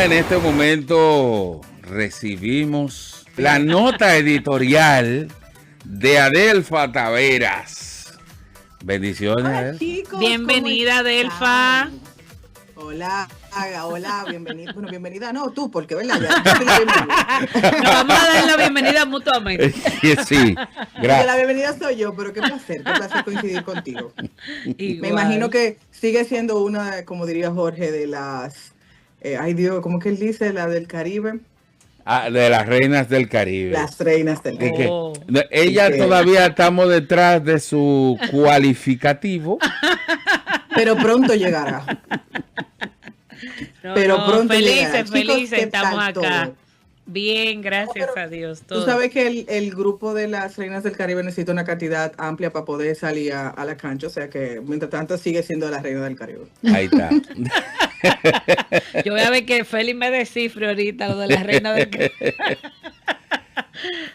en este momento recibimos la nota editorial de Adelfa Taveras. Bendiciones. Hola, chicos. Bienvenida, Adelfa. Hola, hola, bienvenida. Bueno, bienvenida no, tú, porque ¿verdad? Nos vamos a dar la bienvenida mutuamente. Sí, gracias. La bienvenida soy yo, pero qué placer coincidir contigo. Igual. Me imagino que sigue siendo una, como diría Jorge, de las, ay Dios, ¿cómo que él dice? La del Caribe. De las reinas del Caribe. Las reinas del Caribe. Oh. Ella todavía estamos detrás de su cualificativo. Pero pronto llegará. Pronto felices, llegará. Chicos, estamos acá. Todo? Bien, gracias a Dios. Todo. Tú sabes que el grupo de las reinas del Caribe necesita una cantidad amplia para poder salir a la cancha, o sea que mientras tanto sigue siendo la reina del Caribe. Ahí está. Yo voy a ver que Félix me descifre ahorita lo de la reina del Caribe.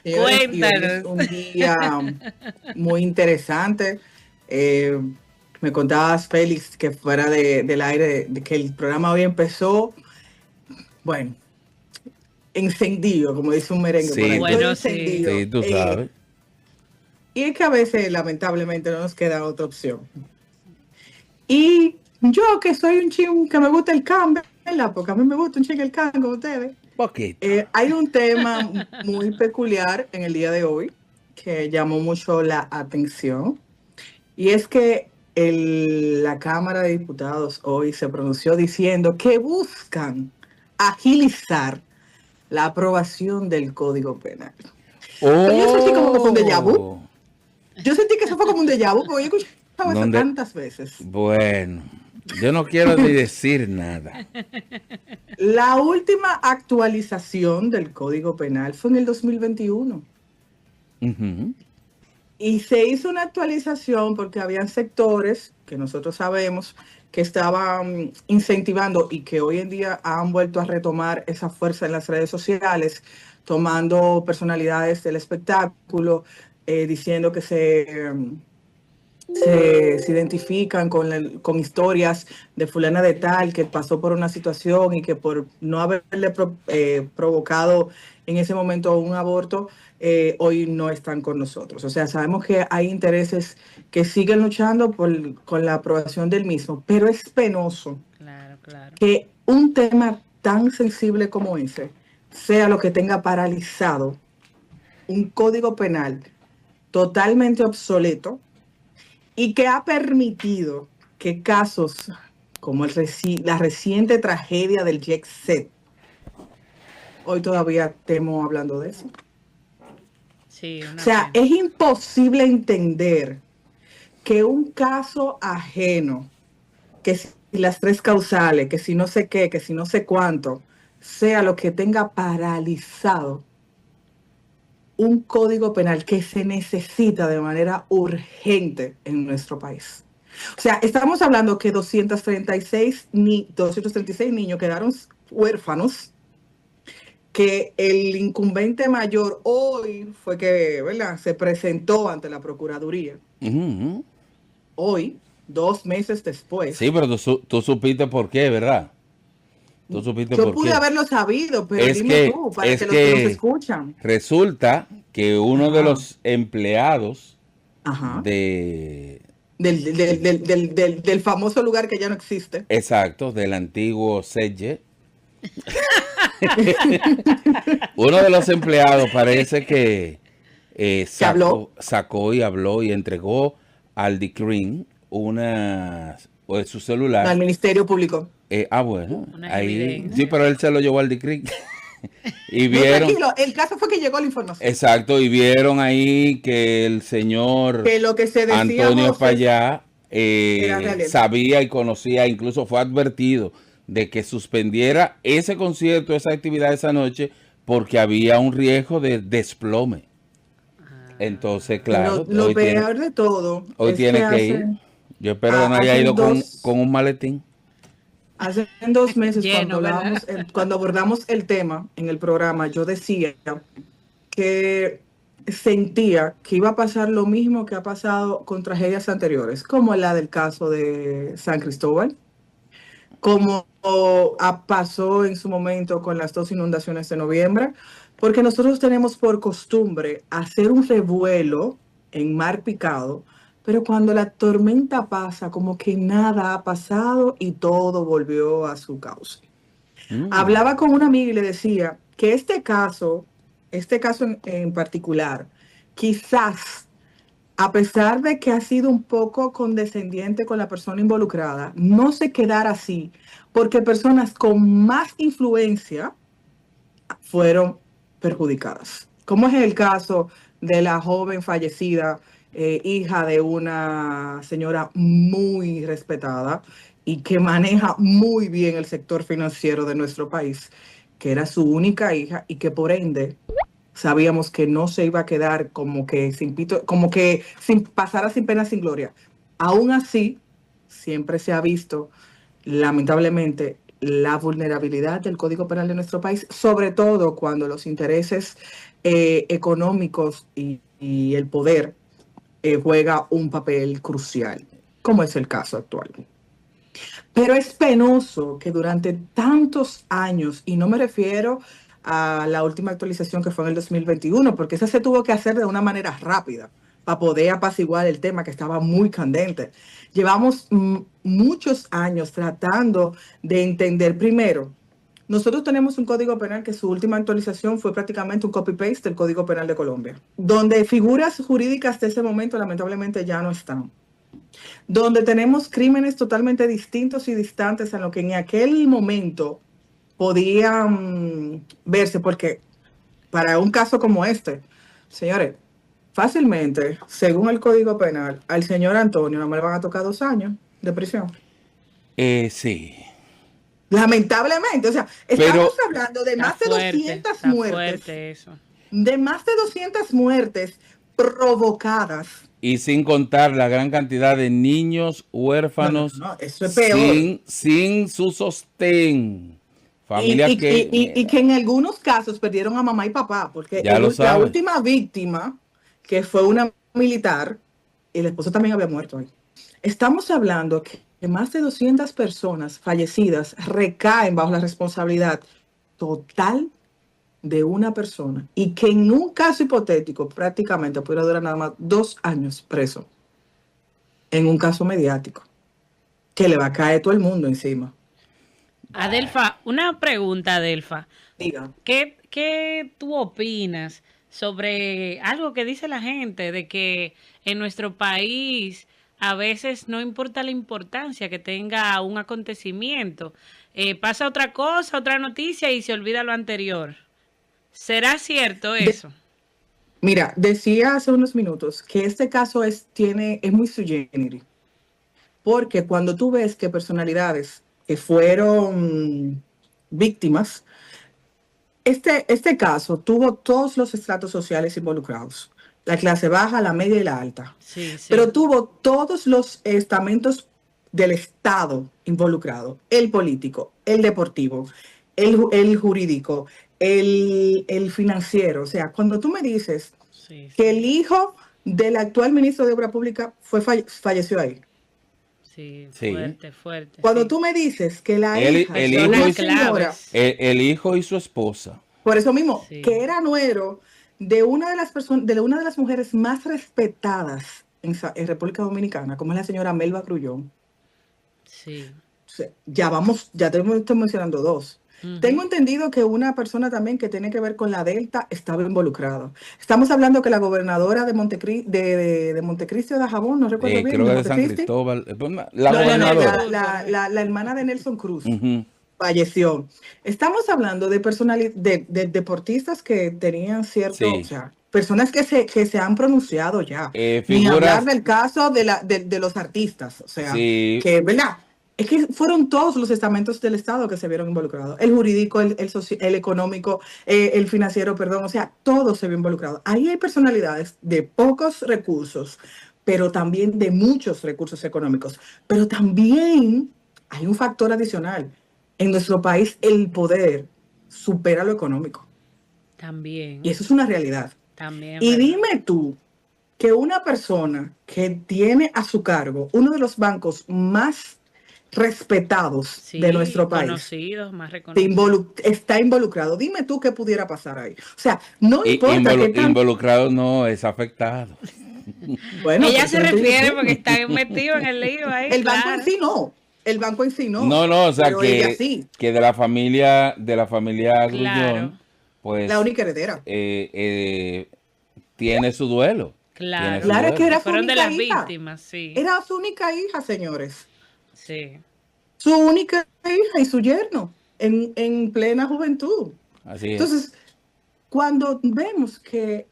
Cuéntanos. Es un día muy interesante. Me contabas, Félix, que fuera del aire, de que el programa hoy empezó, bueno, encendido, como dice un merengue. Sí, por ahí. bueno, Encendido. Sí, tú sabes. Y es que a veces, lamentablemente, no nos queda otra opción. Y yo, que soy un ching que me gusta el can, ¿verdad? Porque a mí me gusta un ching el can, como ustedes. Poquito. Hay un tema muy peculiar en el día de hoy que llamó mucho la atención. Y es que la Cámara de Diputados hoy se pronunció diciendo que buscan agilizar la aprobación del Código Penal. Pero yo sentí como que fue un déjà vu. Yo sentí que eso fue como un déjà vu, porque yo he escuchado eso tantas veces. Bueno, yo no quiero ni decir nada. La última actualización del Código Penal fue en el 2021. Uh-huh. Y se hizo una actualización porque habían sectores que nosotros sabemos que estaban incentivando y que hoy en día han vuelto a retomar esa fuerza en las redes sociales, tomando personalidades del espectáculo, diciendo que se identifican con historias de fulana de tal que pasó por una situación y que por no haberle provocado en ese momento un aborto, hoy no están con nosotros. O sea, sabemos que hay intereses que siguen luchando con la aprobación del mismo, pero es penoso que un tema tan sensible como ese sea lo que tenga paralizado un código penal totalmente obsoleto y que ha permitido que casos como la reciente tragedia del Jet Set, hoy todavía estemos hablando de eso. Sí, o sea, es imposible entender que un caso ajeno, que si las tres causales, que si no sé qué, que si no sé cuánto, sea lo que tenga paralizado un código penal que se necesita de manera urgente en nuestro país. O sea, estamos hablando que 236 niños quedaron huérfanos, que el incumbente mayor hoy fue que, ¿verdad?, se presentó ante la Procuraduría. Uh-huh. Hoy, 2 meses después. Sí, pero tú supiste por qué, ¿verdad? Yo pude haberlo sabido, pero dime tú, para que los que nos escuchan. Resulta que uno de los empleados del famoso lugar que ya no existe. Exacto, del antiguo Selle. Uno de los empleados parece que sacó y habló y entregó al DICRIN su celular. Al Ministerio Público. Bueno, ahí sí, pero él se lo llevó al DICRIN. Y vieron, tranquilo, el caso fue que llegó la información. Exacto, y vieron ahí que el señor que lo que se decía Antonio Payá sabía y conocía, incluso fue advertido de que suspendiera ese concierto, esa actividad esa noche, porque había un riesgo de desplome. Entonces, claro, pero lo peor de todo hoy tiene que ir. Yo espero que no haya ido con un maletín. Hace 2 meses, cuando abordamos el tema en el programa, yo decía que sentía que iba a pasar lo mismo que ha pasado con tragedias anteriores, como la del caso de San Cristóbal, como pasó en su momento con las 2 inundaciones de noviembre, porque nosotros tenemos por costumbre hacer un revuelo en mar picado, pero cuando la tormenta pasa, como que nada ha pasado y todo volvió a su cauce. Hablaba con una amiga y le decía que este caso en particular, quizás, a pesar de que ha sido un poco condescendiente con la persona involucrada, no se quedara así, porque personas con más influencia fueron perjudicadas. Como es el caso de la joven fallecida, hija de una señora muy respetada y que maneja muy bien el sector financiero de nuestro país, que era su única hija y que por ende sabíamos que no se iba a quedar como que sin pito, como que sin pasara sin pena, sin gloria. Aún así, siempre se ha visto, lamentablemente, la vulnerabilidad del Código Penal de nuestro país, sobre todo cuando los intereses económicos y el poder juega un papel crucial, como es el caso actual. Pero es penoso que durante tantos años, y no me refiero a la última actualización que fue en el 2021, porque esa se tuvo que hacer de una manera rápida para poder apaciguar el tema que estaba muy candente. Llevamos muchos años tratando de entender primero. Nosotros tenemos un código penal que su última actualización fue prácticamente un copy-paste del Código Penal de Colombia, donde figuras jurídicas de ese momento lamentablemente ya no están, donde tenemos crímenes totalmente distintos y distantes a lo que en aquel momento podían verse, porque para un caso como este, señores, fácilmente, según el Código Penal, al señor Antonio no me le van a tocar 2 años de prisión. Sí. Lamentablemente, o sea, estamos hablando de más de 200 muertes. De más de 200 muertes provocadas. Y sin contar la gran cantidad de niños huérfanos eso es peor. Sin su sostén. Familias y que en algunos casos perdieron a mamá y papá, porque la última víctima, que fue una militar, el esposo también había muerto ahí. Estamos hablando que más de 200 personas fallecidas recaen bajo la responsabilidad total de una persona y que en un caso hipotético prácticamente pudiera durar nada más 2 años preso en un caso mediático que le va a caer todo el mundo encima. Adelfa, una pregunta, Adelfa. Diga. ¿Qué tú opinas sobre algo que dice la gente de que en nuestro país a veces no importa la importancia que tenga un acontecimiento, pasa otra cosa, otra noticia y se olvida lo anterior? ¿Será cierto eso? Mira, decía hace unos minutos que este caso es muy sui generis, porque cuando tú ves que personalidades que fueron víctimas, este caso tuvo todos los estratos sociales involucrados, la clase baja, la media y la alta, sí. Pero tuvo todos los estamentos del Estado involucrados, el político, el deportivo, el jurídico, el financiero. O sea, cuando tú me dices que el hijo del actual ministro de Obra Pública falleció ahí. Sí, fuerte. Cuando tú me dices que la hija de una señora, el hijo y su esposa. Por eso mismo, que era nuero de una de las mujeres más respetadas en República Dominicana, como es la señora Melba Grullón. Sí. Ya estoy mencionando 2. Tengo entendido que una persona también que tiene que ver con la Delta estaba involucrada. Estamos hablando que la gobernadora de Montecristi de Dajabón, no recuerdo bien. Creo que de San Cristóbal. La hermana de Nelson Cruz falleció. Estamos hablando de de deportistas que tenían cierto, o sea, personas que se han pronunciado ya. Ni hablar del caso de los artistas, o sea, que, ¿verdad? Es que fueron todos los estamentos del Estado que se vieron involucrados. El jurídico, el económico, el financiero, perdón. O sea, todo se vio involucrado. Ahí hay personalidades de pocos recursos, pero también de muchos recursos económicos. Pero también hay un factor adicional. En nuestro país el poder supera lo económico. También. Y eso es una realidad. También. Y dime tú que una persona que tiene a su cargo uno de los bancos más respetados de nuestro país. Conocidos, más reconocidos. Está involucrado. Dime tú qué pudiera pasar ahí. O sea, no importa que involucrado no es afectado. Bueno, ella se refiere porque está metido en el lío ahí. El banco en sí no. El banco en sí no. No, o sea que de la familia Grullón, pues la única heredera. Tiene su duelo. Claro, es que era su fueron única de las hija. Víctimas, sí. Era su única hija, señores. Sí. Su única hija y su yerno en plena juventud. Así es. Entonces, cuando vemos que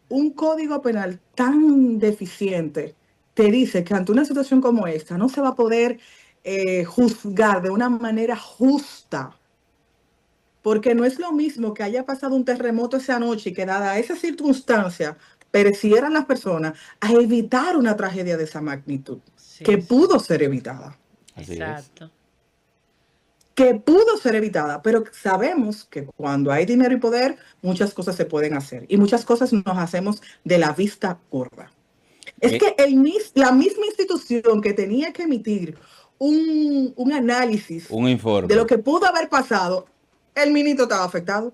un código penal tan deficiente te dice que ante una situación como esta no se va a poder juzgar de una manera justa, porque no es lo mismo que haya pasado un terremoto esa noche y que dada esa circunstancia perecieran las personas, a evitar una tragedia de esa magnitud, que pudo ser evitada. Exacto. Que pudo ser evitada, pero sabemos que cuando hay dinero y poder, muchas cosas se pueden hacer y muchas cosas nos hacemos de la vista gorda. Es que la misma institución que tenía que emitir un análisis, un informe de lo que pudo haber pasado, el ministro estaba afectado.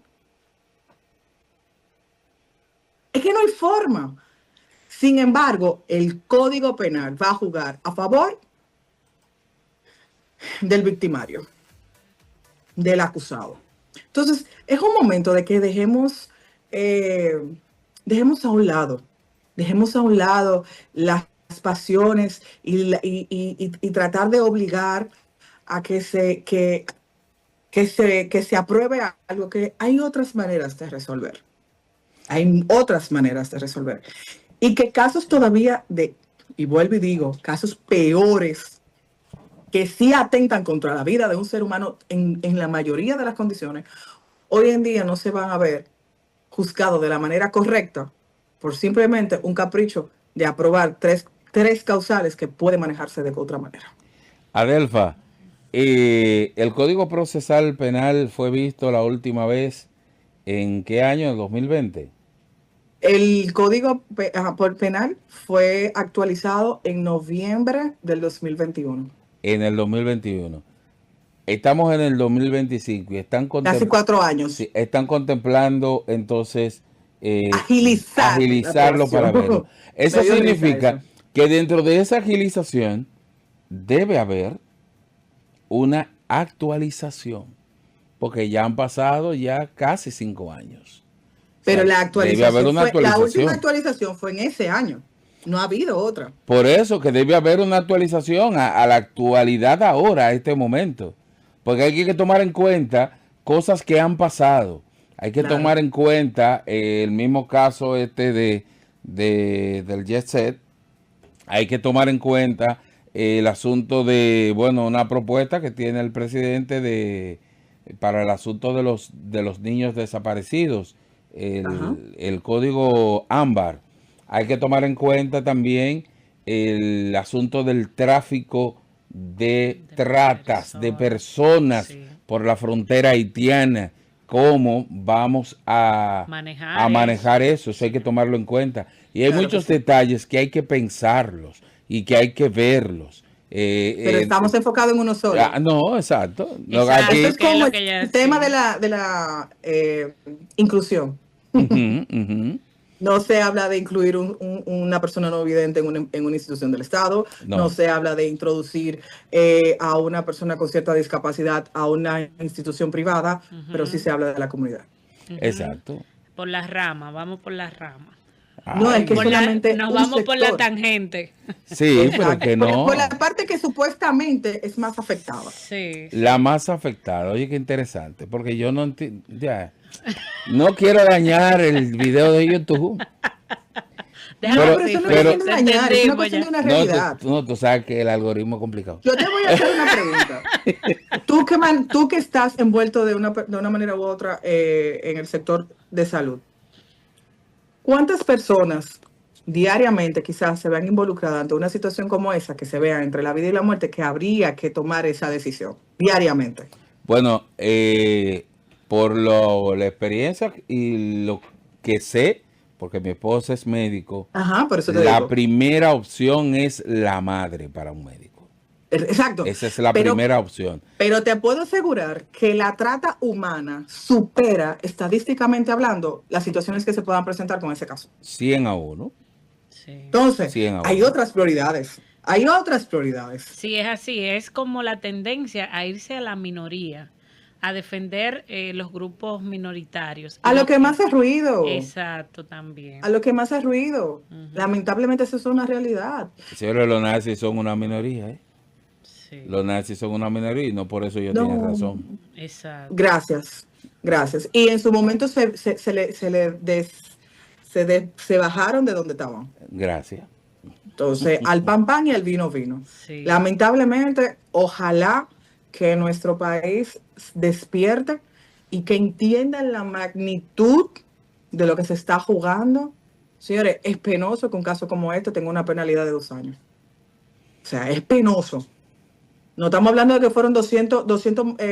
Es que no hay forma. Sin embargo, el Código Penal va a jugar a favor del victimario, del acusado. Entonces, es un momento de que dejemos a un lado las pasiones y tratar de obligar a que se apruebe algo, que hay otras maneras de resolver. Hay otras maneras de resolver. Y que casos todavía y vuelvo y digo, casos peores que sí atentan contra la vida de un ser humano en la mayoría de las condiciones, hoy en día no se van a ver juzgados de la manera correcta por simplemente un capricho de aprobar tres causales que puede manejarse de otra manera. Adelfa, el Código Procesal Penal fue visto la última vez ¿en qué año? ¿En 2020? El Código Penal fue actualizado en noviembre del 2021. En el 2021. Estamos en el 2025 y están casi 4 años. Sí, están contemplando entonces agilizarlo para verlo. Eso significa que dentro de esa agilización debe haber una actualización, porque ya han pasado ya casi 5 años. Pero la actualización la última actualización fue en ese año. No ha habido otra. Por eso que debe haber una actualización a la actualidad ahora, a este momento. Porque hay que tomar en cuenta cosas que han pasado. Hay que tomar en cuenta el mismo caso del Jet Set. Hay que tomar en cuenta el asunto de, una propuesta que tiene el presidente para el asunto de los niños desaparecidos. El código ámbar. Hay que tomar en cuenta también el asunto del tráfico de tratas de personas por la frontera haitiana. ¿Cómo vamos a manejar eso? Eso hay que tomarlo en cuenta. Y hay muchos detalles que hay que pensarlos y que hay que verlos. Pero estamos enfocados en uno solo. No, exacto. Aquí, esto es como el tema de la inclusión. No se habla de incluir una persona no vidente en una institución del Estado. No se habla de introducir a una persona con cierta discapacidad a una institución privada, pero sí se habla de la comunidad. Exacto. Por las ramas, vamos por las ramas. No, es que solamente nos vamos por la tangente. Sí, pero que no. Por la parte que supuestamente es más afectada. Sí. La más afectada. Oye, qué interesante, porque yo no entiendo. No quiero dañar el video de YouTube. Pero eso no es dañar, es una cuestión de una realidad. Tú sabes que el algoritmo es complicado. Yo te voy a hacer una pregunta. Tú que estás envuelto de una manera u otra en el sector de salud, ¿cuántas personas diariamente quizás se vean involucradas ante una situación como esa, que se vean entre la vida y la muerte, que habría que tomar esa decisión diariamente? Bueno, por la experiencia y lo que sé, porque mi esposa es médico, por eso te digo. La primera opción es la madre para un médico. Exacto. Esa es la primera opción. Pero te puedo asegurar que la trata humana supera, estadísticamente hablando, las situaciones que se puedan presentar con ese caso. 100-1. Sí. Entonces, hay otras prioridades. Hay otras prioridades. Sí, es así. Es como la tendencia a irse a la minoría, a defender los grupos minoritarios. A lo que más hace ruido. Exacto, también. A lo que más hace ruido. Lamentablemente eso es una realidad. Señores, los nazis son una minoría, ¿eh? Sí. Los nazis son una minoría y no por eso ellos tienen razón. Exacto. Gracias. Y en su momento se bajaron de donde estaban. Gracias. Entonces, al pan y al vino. Sí. Lamentablemente, ojalá que nuestro país despierte y que entiendan la magnitud de lo que se está jugando. Señores, es penoso que un caso como este tenga una penalidad de 2 años. O sea, es penoso. No estamos hablando de que fueron 200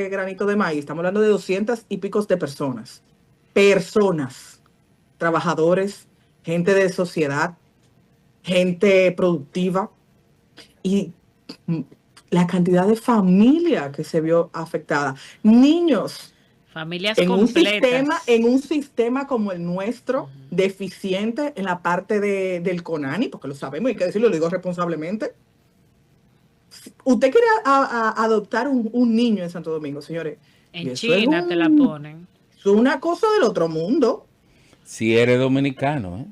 granitos de maíz, estamos hablando de 200 y picos de personas. Personas, trabajadores, gente de sociedad, gente productiva y la cantidad de familia que se vio afectada. Niños. Familias en completas. En un sistema como el nuestro, deficiente en la parte del CONANI, porque lo sabemos, hay que decirlo, lo digo responsablemente. Usted quiere adoptar un niño en Santo Domingo, señores. En China te la ponen. Es una cosa del otro mundo. Si eres dominicano, ¿eh?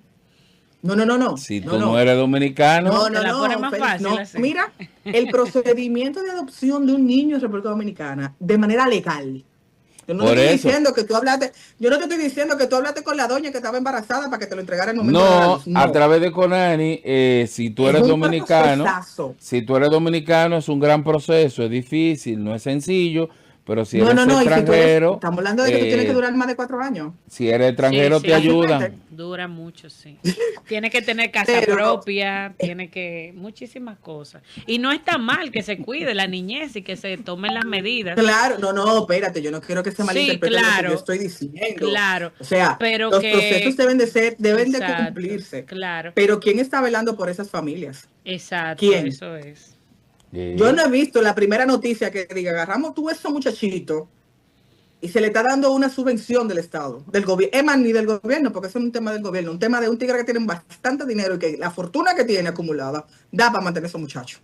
No. Si tú no eres dominicano. Te la ponen más fácil. Así. Mira, el procedimiento de adopción de un niño en República Dominicana de manera legal. Yo no te estoy diciendo que tú hablaste con la doña que estaba embarazada para que te lo entregara en el momento de la luz. No, a través de CONANI, si tú eres dominicano, es un gran proceso, es difícil, no es sencillo, pero si eres extranjero... Estamos hablando de que tú tienes que durar más de 4 años. Si eres extranjero, te ayudan. Dura mucho, sí. Tiene que tener casa propia, tiene que... Muchísimas cosas. Y no está mal que se cuide la niñez y que se tomen las medidas. Claro, no, espérate, yo no quiero que se malinterprete lo que yo estoy diciendo. Claro. O sea, pero los procesos deben de cumplirse. Claro. Pero ¿quién está velando por esas familias? Exacto, ¿Quién? Eso es. Yo no he visto la primera noticia que diga, agarramos tú esos muchachitos y se le está dando una subvención del Estado, del gobierno, más ni del gobierno, porque eso es un tema del gobierno, un tema de un tigre que tiene bastante dinero y que la fortuna que tiene acumulada da para mantener a esos muchachos.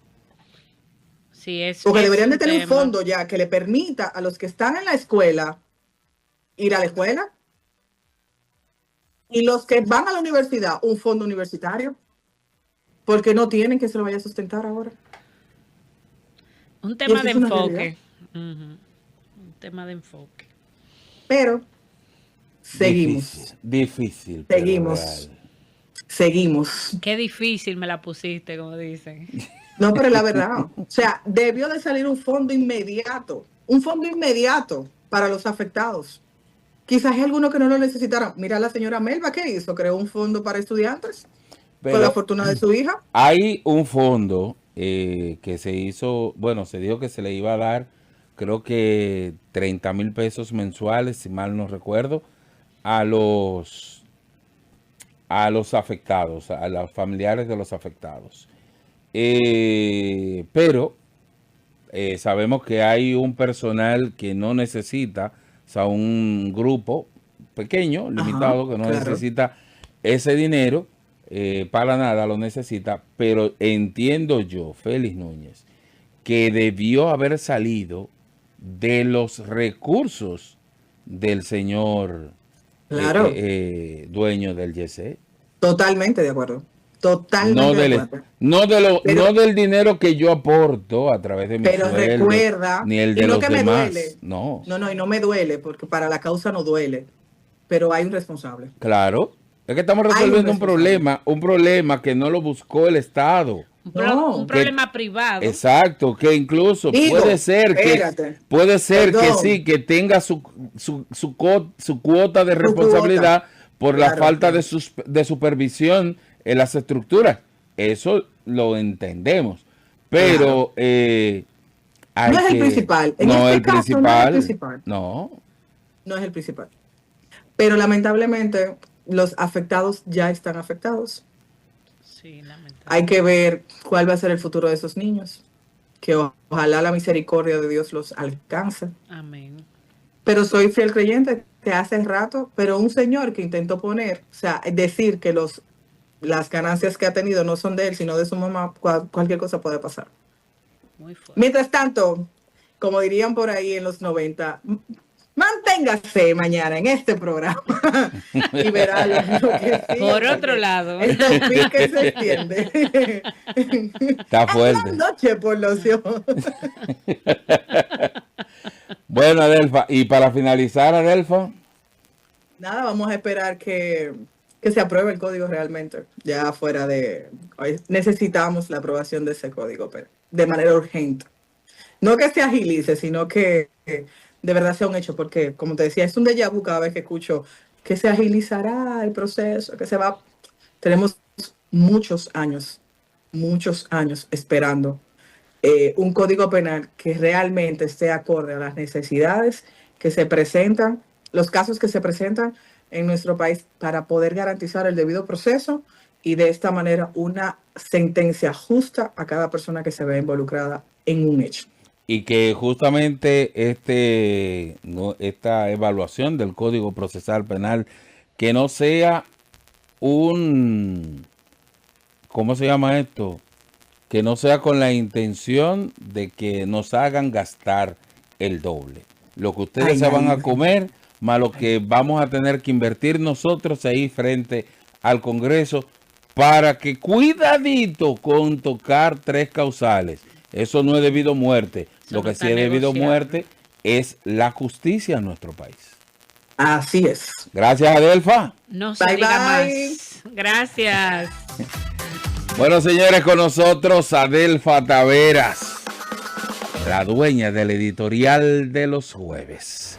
Sí, porque deberían de tener un fondo ya que le permita a los que están en la escuela ir a la escuela y los que van a la universidad, un fondo universitario, porque no tienen que se lo vaya a sustentar ahora. Un tema de enfoque. Un tema de enfoque. Pero seguimos. Difícil. Seguimos. Qué difícil me la pusiste, como dicen. No, pero la verdad. O sea, debió de salir un fondo inmediato. Un fondo inmediato para los afectados. Quizás hay algunos que no lo necesitaran. Mira la señora Melba, ¿qué hizo? Creó un fondo para estudiantes. Pero con la fortuna de su hija. Hay un fondo que se hizo, bueno, se dijo que se le iba a dar, creo que 30,000 pesos mensuales, si mal no recuerdo, a los afectados, a los familiares de los afectados. Pero sabemos que hay un personal que no necesita, o sea, un grupo pequeño, limitado, que no necesita ese dinero. Para nada lo necesita, pero entiendo yo, Félix Núñez, que debió haber salido de los recursos del señor dueño del YC. Totalmente de acuerdo. Totalmente de acuerdo. No del dinero que yo aporto a través de mi sueldo, recuerda, ni el de los demás. Duele. No, y no me duele, porque para la causa no duele, pero hay un responsable. Claro. Es que estamos resolviendo un problema que no lo buscó el Estado. Un problema privado. Exacto, que incluso puede ser que sí, que tenga su cuota de responsabilidad por la falta de supervisión en las estructuras. Eso lo entendemos. Pero no es el principal. No es el principal. No es el principal. Pero lamentablemente los afectados ya están afectados. Sí, lamentablemente. Hay que ver cuál va a ser el futuro de esos niños. que ojalá la misericordia de Dios los alcance. Amén. Pero soy fiel creyente que hace rato, pero un señor que intentó poner, o sea, decir que las ganancias que ha tenido no son de él, sino de su mamá, cualquier cosa puede pasar. Muy fuerte. Mientras tanto, como dirían por ahí en los 90, manténgase mañana en este programa y verá lo que sí. Por otro lado, el que se extiende. Está fuerte. La noche por los ojos. Bueno, Adelfa, y para finalizar, Adelfa. Nada, vamos a esperar que se apruebe el código realmente. Ya fuera de... Necesitamos la aprobación de ese código, pero de manera urgente. No que se agilice, sino que de verdad sea un hecho, porque, como te decía, es un déjà vu cada vez que escucho que se agilizará el proceso, que se va... Tenemos muchos años esperando un código penal que realmente esté acorde a las necesidades que se presentan, los casos que se presentan en nuestro país para poder garantizar el debido proceso y de esta manera una sentencia justa a cada persona que se ve involucrada en un hecho. Y que justamente esta evaluación del Código Procesal Penal, que no sea ¿cómo se llama esto? Que no sea con la intención de que nos hagan gastar el doble. Lo que ustedes se van a comer, más lo que vamos a tener que invertir nosotros ahí frente al Congreso, para que cuidadito con tocar 3 causales. Eso no es debido a muerte. Lo que sí es debido a muerte es la justicia en nuestro país. Así es. Gracias, Adelfa. No se diga más. Gracias. Bueno, señores, con nosotros Adelfa Taveras, la dueña del editorial de los jueves.